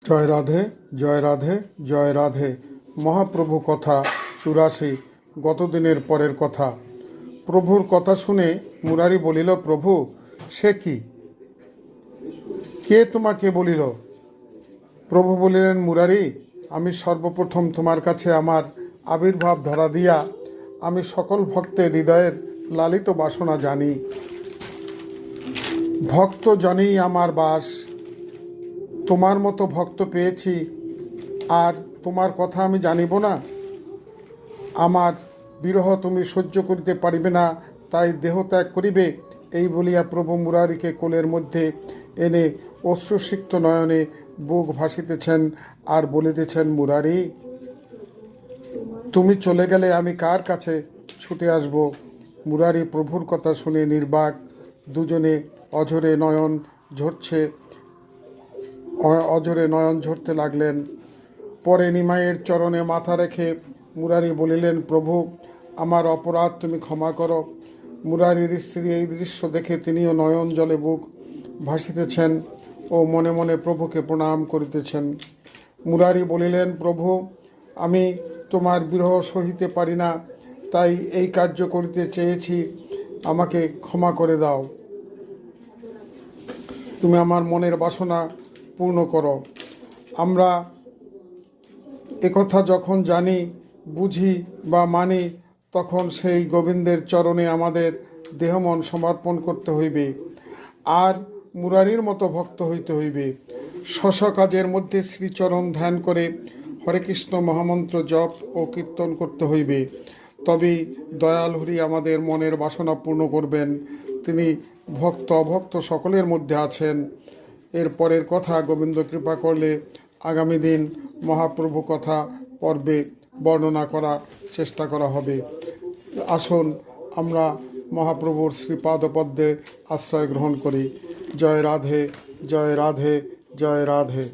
জয় রাধে, জয় রাধে, জয় রাধে। মহাপ্রভু কথা 84, গতদিনের পরের কথা। প্রভুর কথা শুনে মুরারি বলিল, প্রভু সে কি? কে তোমাকে বলিল? প্রভু বলিলেন, মুরারি, আমি সর্বপ্রথম তোমার কাছে আমার আবির্ভাব ধরা দিয়া আমি সকল ভক্তের হৃদয়ের লালিত বাসনা জানি। ভক্ত জনেই আমার বাস। তোমার মতো ভক্ত পেয়েছি, আর তোমার কথা আমি জানিব না? আমার বিরহ তুমি সহ্য করিতে পারিবে না, তাই দেহ ত্যাগ করিবে। এই বলিয়া প্রভু মুরারিকে কোলের মধ্যে এনে অশ্রুসিক্ত নয়নে বুক ভাসিতেছেন আর বলিতেছেন, মুরারি, তুমি চলে গেলে আমি কার কাছে ছুটে আসব? মুরারি প্রভুর কথা শুনে নির্বাক। দুজনে অঝরে নয়ন ঝরতে লাগলেন। পরে নিমাইয়ের চরণে মাথা রেখে মুরারি বলিলেন, প্রভু, আমার অপরাধ তুমি ক্ষমা করো। মুরারির স্ত্রী এই দৃশ্য দেখে তিনিও নয়ন জলে বুক ভাসিতেছেন ও মনে মনে প্রভুকে প্রণাম করিতেছেন। মুরারি বলিলেন, প্রভু, আমি তোমার বিরহ সহিতে পারি না, তাই এই কার্য করিতে চেয়েছি, আমাকে ক্ষমা করে দাও। তুমি আমার মনের বাসনা পূর্ণ করো। আমরা একথা যখন জানি, বুঝি বা মানি, তখন সেই গোবিন্দের চরণে আমাদের দেহমন সমর্পণ করতে হইবে, আর মুরারির মতো ভক্ত হইতে হইবে। স্ব কাজের মধ্যে শ্রীচরণ ধ্যান করে হরে কৃষ্ণ মহামন্ত্র জপ ও কীর্তন করতে হইবে। তবেই দয়াল হরি আমাদের মনের বাসনা পূর্ণ করবেন। তিনি ভক্ত অভক্ত সকলের মধ্যে আছেন। এর পরের কথা গোবিন্দ কৃপা করলে আগামী দিন মহাপ্রভু কথা পর্বে বর্ণনা করা চেষ্টা করা হবে। আসুন আমরা মহাপ্রভুর শ্রীপাদপদ্মে আশ্রয় গ্রহণ করি। জয় রাধে, জয় রাধে, জয় রাধে।